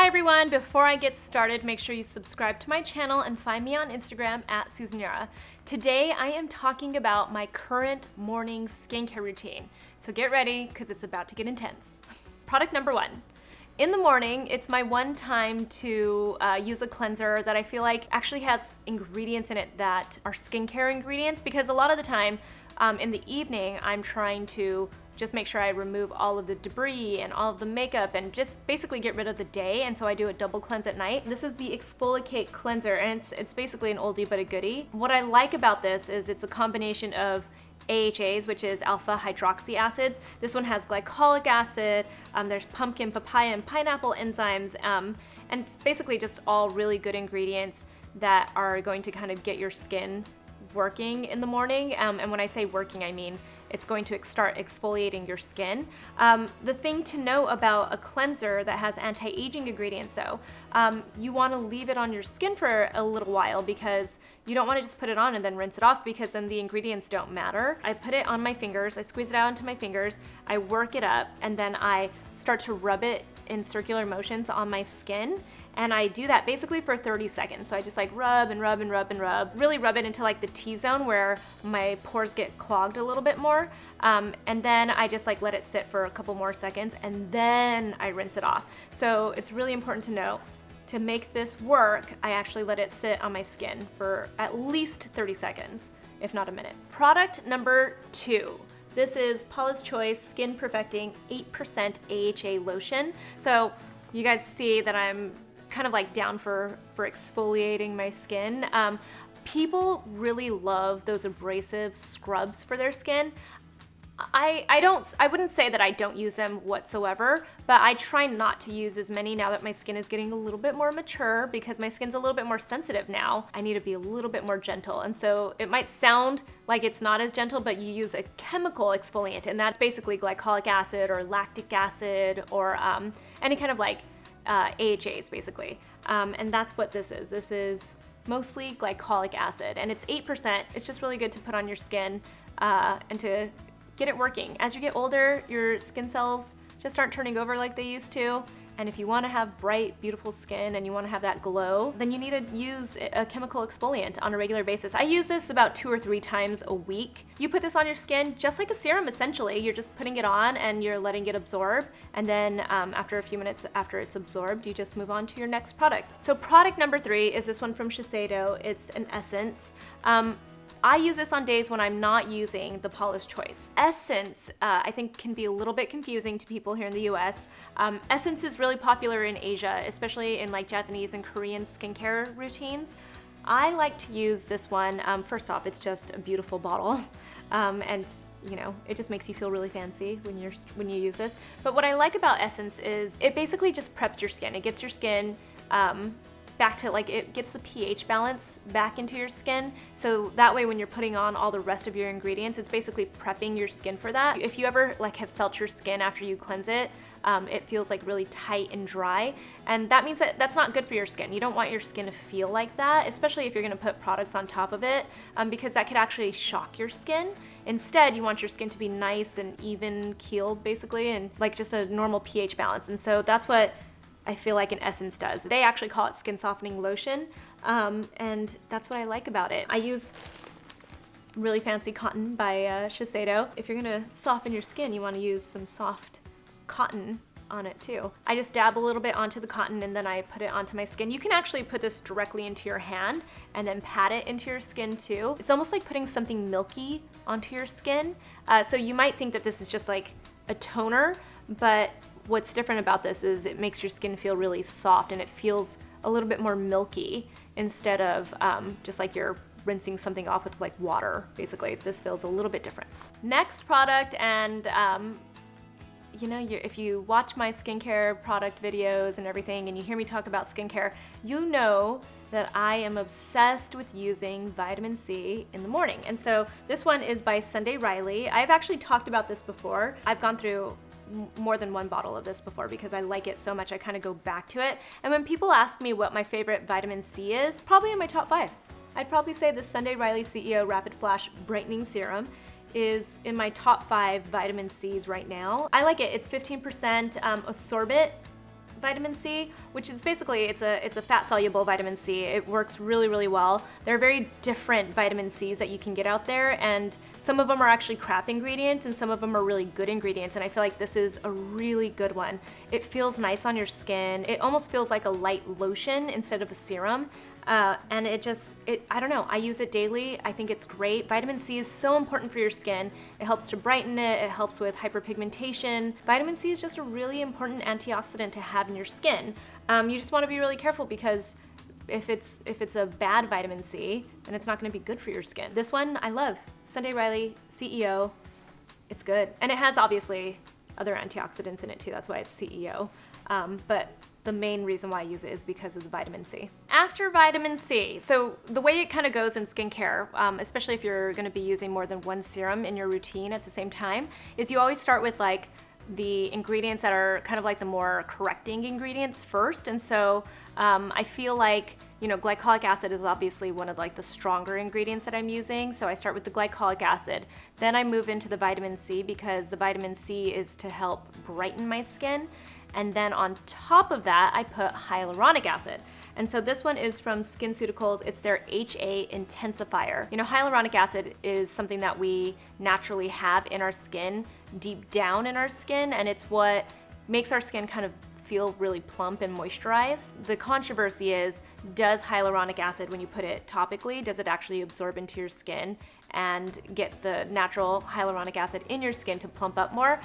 Hi everyone, before I get started, make sure you subscribe to my channel and find me on Instagram at Yara. Today I am talking about my current morning skincare routine. So get ready, because it's about to get intense. Product number one. In the morning, it's my one time to use a cleanser that I feel like actually has ingredients in it that are skincare ingredients, because a lot of the time in the evening, I'm trying to just make sure I remove all of the debris and all of the makeup and just basically get rid of the day, and so I do a double cleanse at night. This is the Exfoliate cleanser, and it's basically an oldie but a goodie. What I like about this is it's a combination of AHAs, which is alpha hydroxy acids. This one has glycolic acid, there's pumpkin, papaya, and pineapple enzymes, and it's basically just all really good ingredients that are going to kind of get your skin working in the morning. And when I say working, I mean it's going to start exfoliating your skin. The thing to know about a cleanser that has anti-aging ingredients though, you wanna leave it on your skin for a little while, because you don't wanna just put it on and then rinse it off, because then the ingredients don't matter. I put it on my fingers, I squeeze it out into my fingers, I work it up, and then I start to rub it in circular motions on my skin. And I do that basically for 30 seconds. So I just like rub and rub and rub and rub, really rub it into like the T-zone where my pores get clogged a little bit more. And then I just like let it sit for a couple more seconds, and then I rinse it off. So it's really important to know, to make this work, I actually let it sit on my skin for at least 30 seconds, if not a minute. Product number two. This is Paula's Choice Skin Perfecting 8% AHA Lotion. So you guys see that I'm kind of like down for exfoliating my skin. People really love those abrasive scrubs for their skin. I wouldn't say that I don't use them whatsoever, but I try not to use as many now that my skin is getting a little bit more mature, because my skin's a little bit more sensitive now. I need to be a little bit more gentle. And so it might sound like it's not as gentle, but you use a chemical exfoliant, and that's basically glycolic acid or lactic acid or any kind of like AHAs basically. And that's what this is. This is mostly glycolic acid, and it's 8%. It's just really good to put on your skin and to get it working. As you get older, your skin cells just aren't turning over like they used to. And if you want to have bright, beautiful skin and you want to have that glow, then you need to use a chemical exfoliant on a regular basis. I use this about 2 or 3 times a week. You put this on your skin just like a serum, essentially. You're just putting it on and you're letting it absorb. And then after a few minutes after it's absorbed, you just move on to your next product. So product number 3 is this one from Shiseido. It's an essence. I use this on days when I'm not using the Paula's Choice. Essence, I think, can be a little bit confusing to people here in the US. Essence is really popular in Asia, especially in like Japanese and Korean skincare routines. I like to use this one. First off, it's just a beautiful bottle, and you know, it just makes you feel really fancy when you use this. But what I like about Essence is it basically just preps your skin. It gets your skin back to, like, it gets the pH balance back into your skin, so that way when you're putting on all the rest of your ingredients, it's basically prepping your skin for that. If you ever like have felt your skin after you cleanse it, it feels like really tight and dry, and that means that that's not good for your skin. You don't want your skin to feel like that, especially if you're gonna put products on top of it, because that could actually shock your skin. Instead, you want your skin to be nice and even keeled, basically, and like just a normal pH balance. And so that's what I feel like an Essence does. They actually call it skin softening lotion, and that's what I like about it. I use really fancy cotton by Shiseido. If you're gonna soften your skin, you wanna use some soft cotton on it too. I just dab a little bit onto the cotton and then I put it onto my skin. You can actually put this directly into your hand and then pat it into your skin too. It's almost like putting something milky onto your skin. So you might think that this is just like a toner, but what's different about this is it makes your skin feel really soft, and it feels a little bit more milky instead of just like you're rinsing something off with like water. Basically, this feels a little bit different. Next product, and you know, if you watch my skincare product videos and everything and you hear me talk about skincare, you know that I am obsessed with using vitamin C in the morning. And so this one is by Sunday Riley. I've actually talked about this before. I've gone through more than one bottle of this before because I like it so much I kind of go back to it. And when people ask me what my favorite vitamin C is, probably in my top 5. I'd probably say the Sunday Riley CEO Rapid Flash Brightening Serum is in my top 5 vitamin C's right now. I like it. It's 15% assorbate vitamin C, which is basically, it's a fat soluble vitamin C. It works really, really well. There are very different vitamin C's that you can get out there, and some of them are actually crap ingredients and some of them are really good ingredients, and I feel like this is a really good one. It feels nice on your skin. It almost feels like a light lotion instead of a serum. And I don't know, I use it daily. I think it's great. Vitamin C is so important for your skin. It helps to brighten it. It helps with hyperpigmentation. Vitamin C is just a really important antioxidant to have in your skin. You just want to be really careful because if it's a bad vitamin C, then it's not going to be good for your skin. This one I love. Sunday Riley, CEO. It's good. And it has obviously other antioxidants in it too. That's why it's CEO. But the main reason why I use it is because of the vitamin C. After vitamin C, so the way it kind of goes in skincare, especially if you're gonna be using more than one serum in your routine at the same time, is you always start with like the ingredients that are kind of like the more correcting ingredients first. And so I feel like, you know, glycolic acid is obviously one of like the stronger ingredients that I'm using. So I start with the glycolic acid, then I move into the vitamin C because the vitamin C is to help brighten my skin. And then on top of that, I put hyaluronic acid. And so this one is from SkinCeuticals. It's their HA intensifier. You know, hyaluronic acid is something that we naturally have in our skin, deep down in our skin, and it's what makes our skin kind of feel really plump and moisturized. The controversy is, does hyaluronic acid, when you put it topically, does it actually absorb into your skin and get the natural hyaluronic acid in your skin to plump up more?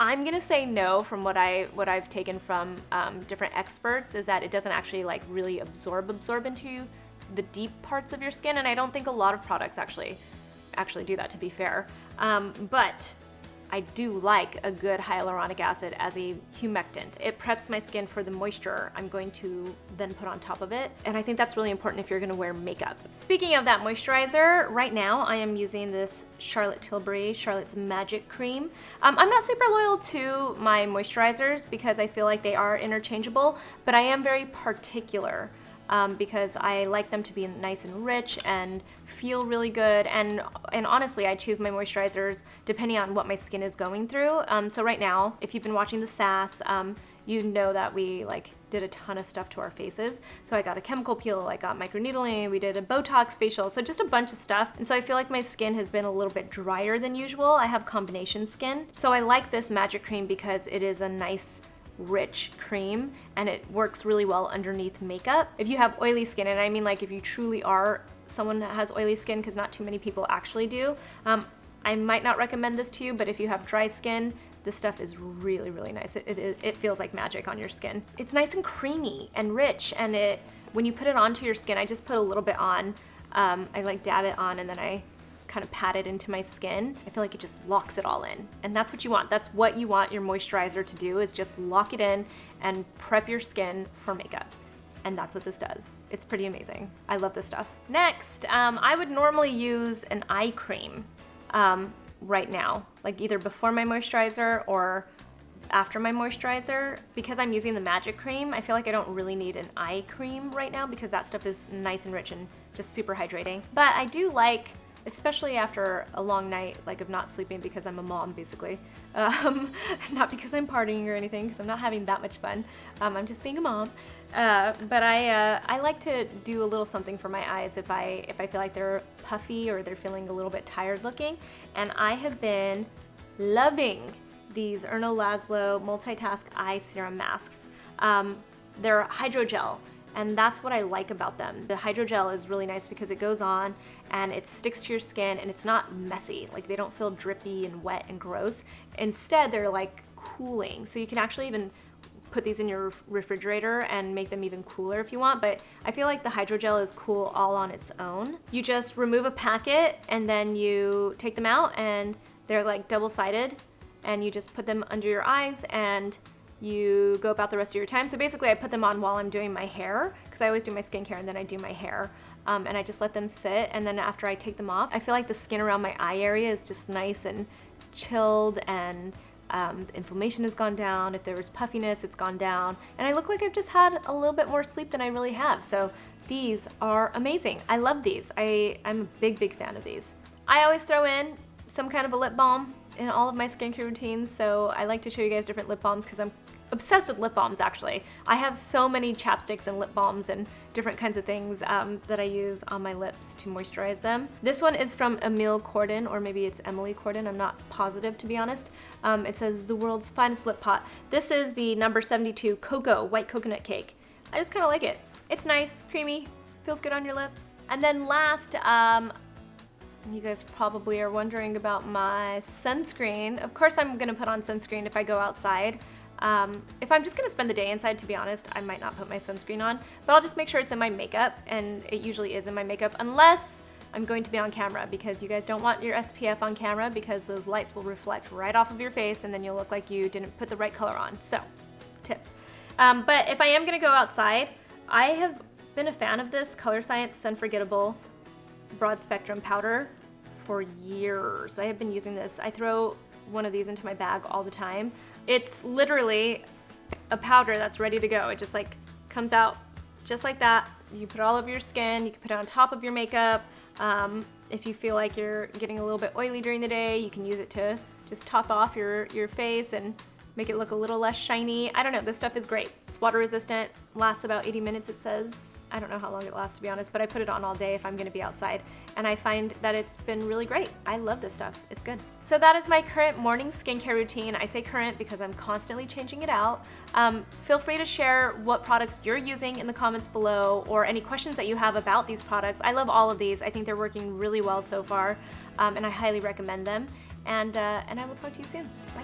I'm gonna say no from what I've taken from different experts, is that it doesn't actually like really absorb into the deep parts of your skin, and I don't think a lot of products actually do that, to be fair. But I do like a good hyaluronic acid as a humectant. It preps my skin for the moisture I'm going to then put on top of it, and I think that's really important if you're gonna wear makeup. Speaking of that moisturizer, right now I am using this Charlotte Tilbury, Charlotte's Magic Cream. I'm not super loyal to my moisturizers because I feel like they are interchangeable, but I am very particular because I like them to be nice and rich and feel really good. And honestly, I choose my moisturizers depending on what my skin is going through. So right now, if you've been watching the SAS, you know that we like did a ton of stuff to our faces. So I got a chemical peel, I got microneedling, we did a Botox facial, so just a bunch of stuff. And so I feel like my skin has been a little bit drier than usual. I have combination skin. So I like this Magic Cream because it is a nice, rich cream and it works really well underneath makeup. If you have oily skin, and I mean like if you truly are someone that has oily skin, because not too many people actually do, I might not recommend this to you, but if you have dry skin, this stuff is really, really nice. It feels like magic on your skin. It's nice and creamy and rich, and when you put it onto your skin, I just put a little bit on, I like dab it on and then I kind of pat it into my skin. I feel like it just locks it all in. And that's what you want. That's what you want your moisturizer to do, is just lock it in and prep your skin for makeup. And that's what this does. It's pretty amazing. I love this stuff. Next, I would normally use an eye cream right now, like either before my moisturizer or after my moisturizer. Because I'm using the Magic Cream, I feel like I don't really need an eye cream right now because that stuff is nice and rich and just super hydrating. But I do like, especially after a long night, like of not sleeping because I'm a mom, basically. Not because I'm partying or anything, because I'm not having that much fun. I'm just being a mom. But I like to do a little something for my eyes if I feel like they're puffy or they're feeling a little bit tired looking. And I have been loving these Erno Laszlo Multitask Eye Serum Masks. They're hydrogel. And that's what I like about them. The hydrogel is really nice because it goes on and it sticks to your skin and it's not messy. Like, they don't feel drippy and wet and gross. Instead, they're like cooling. So you can actually even put these in your refrigerator and make them even cooler if you want. But I feel like the hydrogel is cool all on its own. You just remove a packet and then you take them out, and they're like double-sided, and you just put them under your eyes and you go about the rest of your time. So basically I put them on while I'm doing my hair, because I always do my skincare and then I do my hair. And I just let them sit, and then after I take them off, I feel like the skin around my eye area is just nice and chilled, and the inflammation has gone down. If there was puffiness, it's gone down. And I look like I've just had a little bit more sleep than I really have. So these are amazing. I love these. I'm a big, big fan of these. I always throw in some kind of a lip balm in all of my skincare routines, so I like to show you guys different lip balms because I'm obsessed with lip balms actually. I have so many chapsticks and lip balms and different kinds of things that I use on my lips to moisturize them. This one is from Emile Cordon, or maybe it's Emily Cordon, I'm not positive to be honest. It says the world's finest lip pot. This is the number 72 Cocoa White Coconut Cake. I just kind of like it. It's nice, creamy, feels good on your lips. And then last, you guys probably are wondering about my sunscreen. Of course I'm gonna put on sunscreen if I go outside. If I'm just gonna spend the day inside, to be honest, I might not put my sunscreen on, but I'll just make sure it's in my makeup, and it usually is in my makeup, unless I'm going to be on camera, because you guys don't want your SPF on camera because those lights will reflect right off of your face and then you'll look like you didn't put the right color on. So, tip. But if I am gonna go outside, I have been a fan of this Color Science Unforgettable Broad Spectrum Powder for years. I have been using this. I throw one of these into my bag all the time. It's literally a powder that's ready to go. It just like comes out just like that. You put it all over your skin, you can put it on top of your makeup. If you feel like you're getting a little bit oily during the day, you can use it to just top off your face and make it look a little less shiny. I don't know, this stuff is great. It's water resistant, lasts about 80 minutes it says. I don't know how long it lasts to be honest, but I put it on all day if I'm gonna be outside, and I find that it's been really great. I love this stuff, it's good. So that is my current morning skincare routine. I say current because I'm constantly changing it out. Feel free to share what products you're using in the comments below, or any questions that you have about these products. I love all of these. I think they're working really well so far, and I highly recommend them. And I will talk to you soon. Bye.